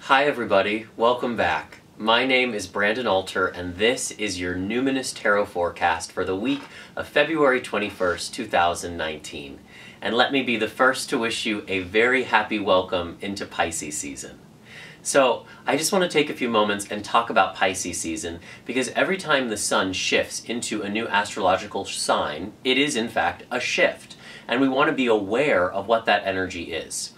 Hi everybody, welcome back. My name is Brandon Alter and this is your Numinous Tarot forecast for the week of February 21st, 2019. And let me be the first to wish you a very happy welcome into Pisces season. So, I just want to take a few moments and talk about Pisces season because every time the sun shifts into a new astrological sign, it is in fact a shift. And we want to be aware of what that energy is.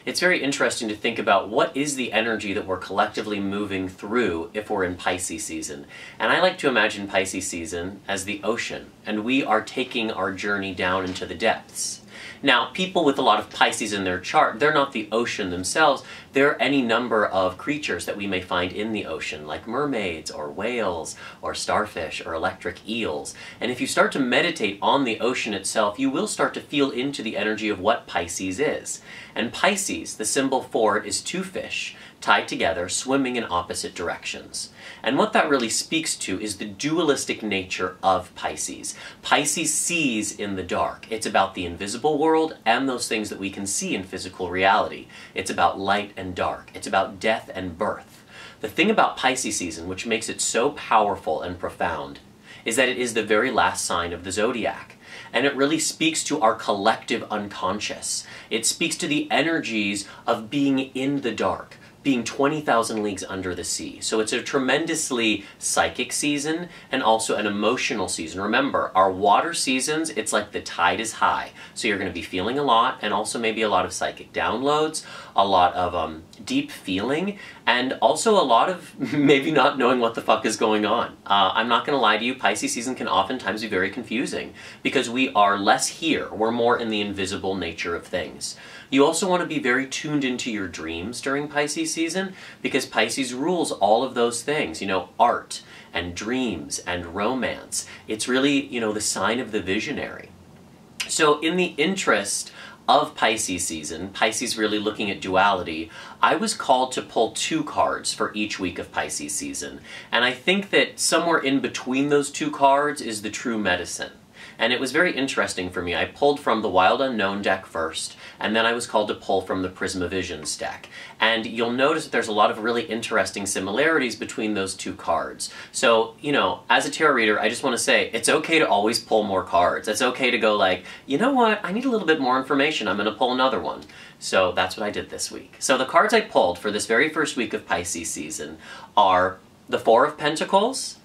It's very interesting to think about what is the energy that we're collectively moving through if we're in Pisces season. And I like to imagine Pisces season as the ocean, and we are taking our journey down into the depths. Now, people with a lot of Pisces in their chart, they're not the ocean themselves, they're any number of creatures that we may find in the ocean, like mermaids, or whales, or starfish, or electric eels. And if you start to meditate on the ocean itself, you will start to feel into the energy of what Pisces is. And Pisces, the symbol for it is two fish, tied together, swimming in opposite directions. And what that really speaks to is the dualistic nature of Pisces. Pisces sees in the dark. It's about the invisible world and those things that we can see in physical reality. It's about light and dark. It's about death and birth. The thing about Pisces season, which makes it so powerful and profound, is that it is the very last sign of the zodiac. And it really speaks to our collective unconscious. It speaks to the energies of being in the dark, being 20,000 leagues under the sea. So it's a tremendously psychic season and also an emotional season. Remember, our water seasons, it's like the tide is high. So you're going to be feeling a lot and also maybe a lot of psychic downloads, a lot of deep feeling, and also a lot of maybe not knowing what the fuck is going on. I'm not going to lie to you, Pisces season can oftentimes be very confusing because we are less here. We're more in the invisible nature of things. You also want to be very tuned into your dreams during Pisces season because Pisces rules all of those things, you know, art and dreams and romance. It's really, you know, the sign of the visionary. So in the interest of Pisces season, Pisces really looking at duality, I was called to pull two cards for each week of Pisces season. And I think that somewhere in between those two cards is the true medicine. And it was very interesting for me. I pulled from the Wild Unknown deck first, and then I was called to pull from the Prisma Visions deck. And you'll notice that there's a lot of really interesting similarities between those two cards. So, you know, as a tarot reader, I just want to say, it's okay to always pull more cards. It's okay to go like, you know what, I need a little bit more information, I'm going to pull another one. So that's what I did this week. So the cards I pulled for this very first week of Pisces season are the Four of Pentacles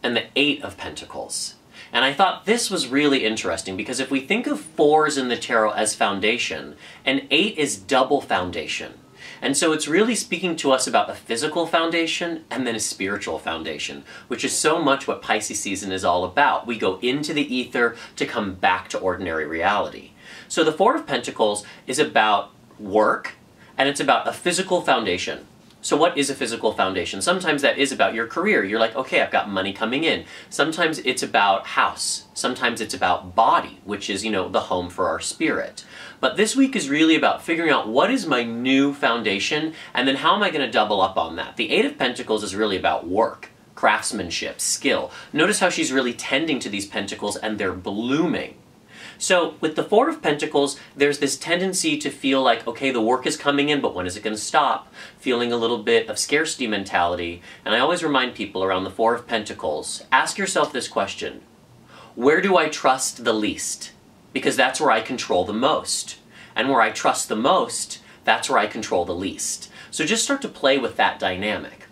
and the Eight of Pentacles. And I thought this was really interesting because if we think of fours in the tarot as foundation, an eight is double foundation. And so it's really speaking to us about a physical foundation and then a spiritual foundation, which is so much what Pisces season is all about. We go into the ether to come back to ordinary reality. So the Four of Pentacles is about work and it's about a physical foundation. So what is a physical foundation? Sometimes that is about your career. You're like, okay, I've got money coming in. Sometimes it's about house. Sometimes it's about body, which is, you know, the home for our spirit. But this week is really about figuring out what is my new foundation and then how am I going to double up on that. The Eight of Pentacles is really about work, craftsmanship, skill. Notice how she's really tending to these pentacles and they're blooming. So with the Four of Pentacles, there's this tendency to feel like, okay, the work is coming in, but when is it going to stop? Feeling a little bit of scarcity mentality. And I always remind people around the Four of Pentacles, ask yourself this question. Where do I trust the least? Because that's where I control the most. And where I trust the most, that's where I control the least. So just start to play with that dynamic.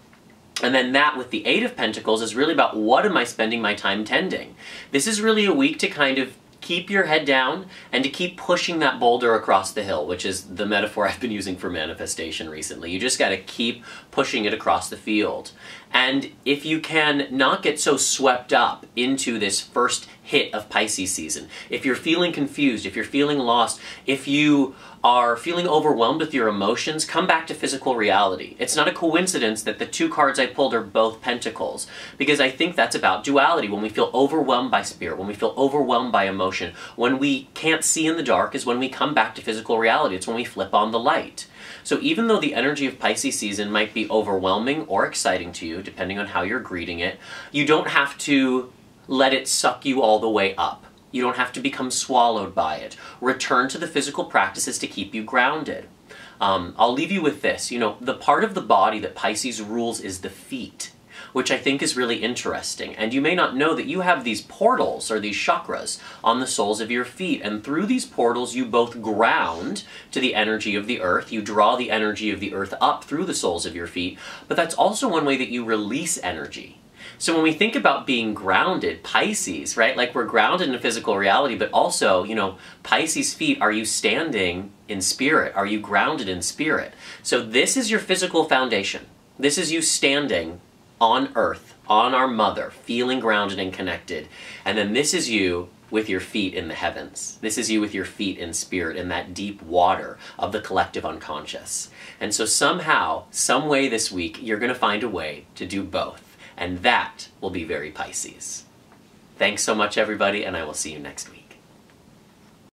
And then that with the Eight of Pentacles is really about what am I spending my time tending? This is really a week to kind of keep your head down and to keep pushing that boulder across the hill, which is the metaphor I've been using for manifestation recently. You just got to keep pushing it across the field. And if you can not get so swept up into this first hit of Pisces season, if you're feeling confused, if you're feeling lost, if you are feeling overwhelmed with your emotions, come back to physical reality. It's not a coincidence that the two cards I pulled are both pentacles, because I think that's about duality. When we feel overwhelmed by spirit, when we feel overwhelmed by emotion, when we can't see in the dark is when we come back to physical reality. It's when we flip on the light. So even though the energy of Pisces season might be overwhelming or exciting to you, depending on how you're greeting it, you don't have to let it suck you all the way up. You don't have to become swallowed by it. Return to the physical practices to keep you grounded. I'll leave you with this. You know, the part of the body that Pisces rules is the feet, which I think is really interesting. And you may not know that you have these portals, or these chakras, on the soles of your feet. And through these portals, you both ground to the energy of the earth. You draw the energy of the earth up through the soles of your feet. But that's also one way that you release energy. So when we think about being grounded, Pisces, right? Like we're grounded in a physical reality, but also, you know, Pisces feet, are you standing in spirit? Are you grounded in spirit? So this is your physical foundation. This is you standing on earth, on our mother, feeling grounded and connected. And then this is you with your feet in the heavens. This is you with your feet in spirit, in that deep water of the collective unconscious. And so somehow, some way this week, you're going to find a way to do both. And that will be very Pisces. Thanks so much, everybody, and I will see you next week.